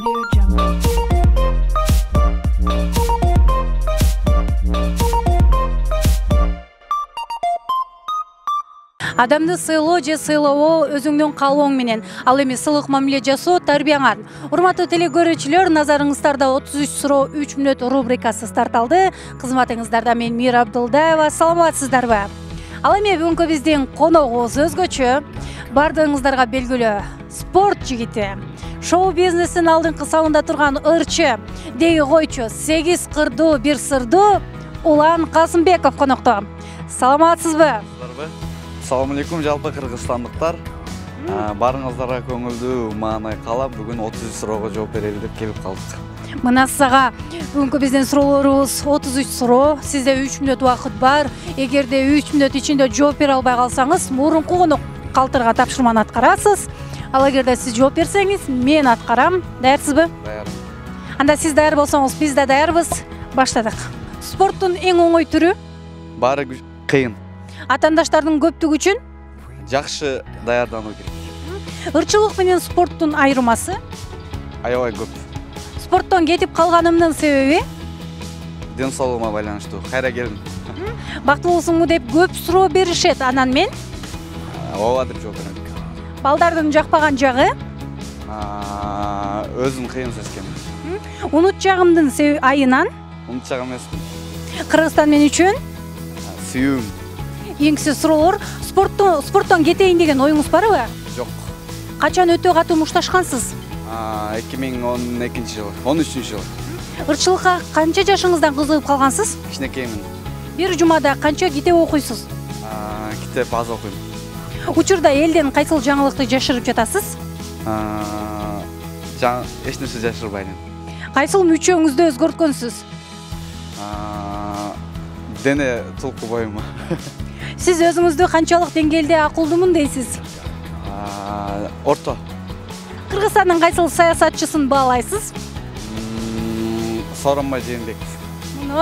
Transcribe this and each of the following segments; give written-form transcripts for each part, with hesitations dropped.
Audio Jungle. Адамды сыйлоо же сыйлоо өзүңдүн каалооң менен, ал эми сылык мамиле жасоо тарбияңан. Урматтуу телекөрүүчүлөр, назарыңыздарда 33 суроо 3 мүнөт рубрикасы старт алды. Кызматыңыздарда мен Мира Абдылдаева. Саламатсыздарбы? Ал эми бүгүнкү биздин коногубуз өзгөчө, бардыгыңыздарга белгилүү спорт жигити, шоу бизнестин алдыңкы сабында турган ырчы, деги койчу 8 кырдуу бир сырдуу Улан Касымбеков конокто. Саламатсызбы? Assalamu alaikum жалпы кыргызстандыктар. Барыңыздарга көңүлдүү маанай каалап, бүгүн 33 суроого жооп берели деп келип калдык. Мына сага бүгүнкү биздин суроолорубуз 33 суроо. Сизде 3 мүнөт убакыт бар. Эгерде 3 мүнөт ичинде жооп бере албай калсаңыз, мурунку конок калтырга тапшырманы аткарасыз. Ал эгерде сиз жооп берсеңиз, мен аткарам. Даярсызбы? Даяр. Анда сиз даяр болсоңуз, биз да даярбыз. Баштадык. Спорттун эң оңой түрү? Баары кыйын. Атаандаштардын көптүгү үчүн Жакшы даярдануу керек. ырчылык менен спорттун айырмасы? Аябай көп. Спорттон кетип калганымдын себеби? Ден соолугума байланыштуу. Кайра келдим. Бактылуусуңбу деп көп суроо беришет. Анан мен Ооба деп жооп берем. балдардын жакпаган жагы? Өзүм кыйын сезгем. Унут жагымдын айынан? Унут жагым эмесмин. Кыргызстан мен үчүн Сүйүүм. эңсиз суроолор. Спорттон кетейин деген оюңуз барбы? Жок. Качан өтө катуу мушташкансыз? 2012 жылы, 13 жылы. Ырчылыкка канча жашыңыздан кызыгып калгансыз? Кичинекеймин. Бир жумада канча китеп окуйсуз? Китеп аз окуйм. Учурда элден кайсыл жаңылыкты жашырып жатасыз? Эч нерсе жашырбайм. Кайсыл мүчөңүздү өзгөрткөнсүз? Дене толку боюма. Сиз өзүңүздү канчалык деңгээлде акылдуумун дейсиз? Орто. Кыргызстандын кайсыл саясатчысын баалайсыз? Сооронбай Жээнбеков.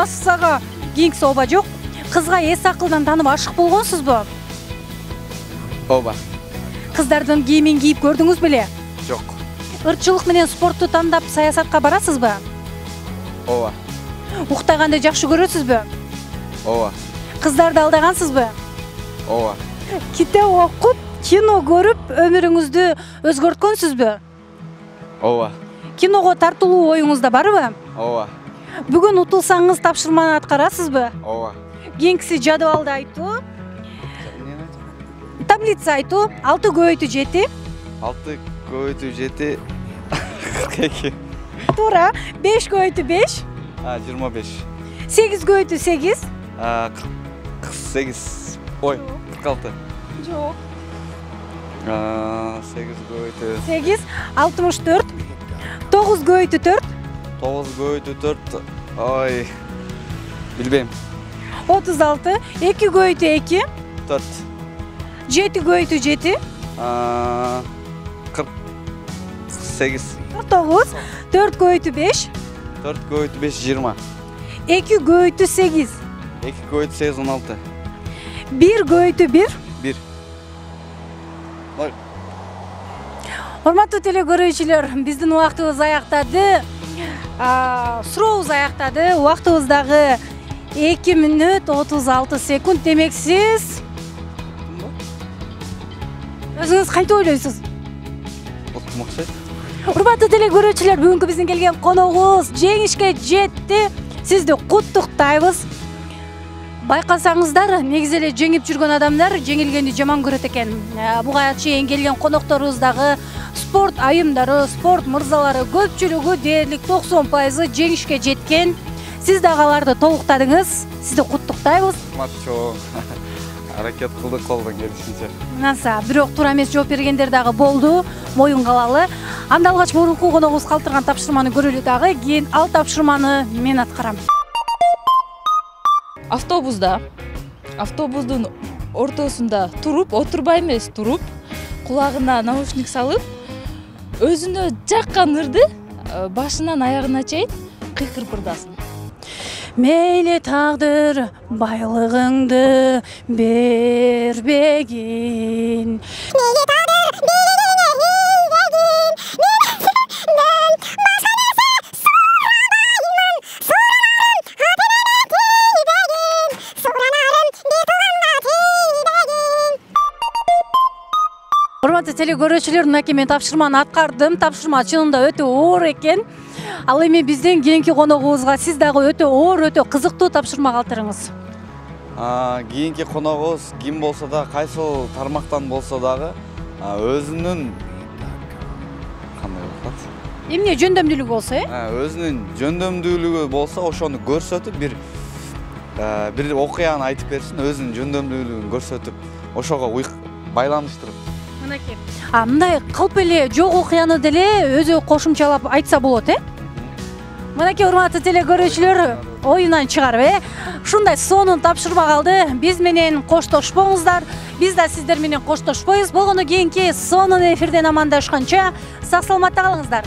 Сага кийинки сооба жок. Кызга эс акылдан таанып ашык болгонсузбу? Ооба. Кыздардын кийимин кийип көрдүңүз беле? Жок. Ырчылык менен спортту тандап саясатка барасызбы? Ооба. Уктаганды жакшы көрөсүзбү? Ооба. Кыздарды алдагансызбы? Ооба. Китеп окуп, кино көрүп өмүрүңүздү өзгөрткөнсүзбү? Ооба. Киного тартылуу оюңузда барбы? Ооба. Бүгүн утулсаңыз тапшырманы аткарасызбы? Ооба. Кийинкиси жадыбалды айтуу. Таблица айтуу. 6 көбөйтүү 7. 6 көбөйтүү 7 42. Туура. 5 көбөйтүү 5. 25. 8 көбөйтүү 8. 48. Ой, 46. Жок. 8 көбөйтүү 8 64. 9 көбөйтүү 4. 9 көбөйтүү 4. Ой. Билбейм. 36. 2 көбөйтүү 2. 4. 7 көбөйтүү 7. 48. 49. 4 көбөйтүү 5. 4 көбөйтүү 5 20. 2 көбөйтүү 8. 2 көбөйтүү 8 16. 1 көбөйтүү 1. 1. Ой. Урматтуу телекөрүүчүлөр, биздин убактыбыз аяктады. Сурообуз аяктады. Убактыбыз дагы 2 мүнөт 36 секунд. Демек сиз өзүңүз кантип ойлойсуз? Оттум окшойт. Урматтуу телекөрүүчүлөр, бүгүнкү биздин келген коногубуз жеңишке жетти. Сизди куттуктайбыз. Байкасаңыздар, негизи эле жеңип жүргөн адамдар жеңилгенди жаман көрөт экен. Буга чейин келген конокторубуз дагы спорт айымдары, спорт мырзалары көпчүлүгү дээрлик 90% жеңишке жеткен. Сиз дагы аларды толуктадыңыз. Сизди куттуктайбыз. Матчо. Аракет кылдык колдон келишинче. Наса, бирок туура эмес жооп бергендер дагы болду. Моюн калалы. Анда алгач мурунку коногубуз калтырган тапшырманы көрөлү дагы. Кийин ал тапшырманы мен аткарам. Автобустун ортосунда туруп, отурбай эмес туруп, кулагына наушник салып, өзүнө жаккан ырды башынан аягына чейин кыйкырпырдасын. Мейлі тағдыр байлығыңды бербегин. Мейлі тағдыр бербегин, телекөрүүчүлөр, мынакей мен тапшырманы аткардым. Тапшырма чынында өтө оор экен. Ал эми биздин кийинки коногубузга сиз дагы өтө оор, өтө кызыктуу тапшырма калтырыңыз. Кийинки коногубуз ким болсо да, кайсыл тармактан болсо дагы өзүнүн кандай болот? Эмне жөндөмдүүлүгү болсо, Өзүнүн жөндөмдүүлүгү болсо, ошону көрсөтүп бир окуяны айтып берсин, өзүнүн жөндөмдүүлүгүн көрсөтүп, ошого байланыштырып. Мынакей. Мындай кылып эле жок окуяны деле өзү кошумчалап айтса болот, Мынакей урматтуу телекөрүүчүлөр, оюнан чыгарып, ушундай сонун тапшырма калды. Биз менен коштошпоңуздар. Биз да сиздер менен коштошпойбуз. Болгону кийинки сонун эфирден амандашканча сак саламатта калыңыздар.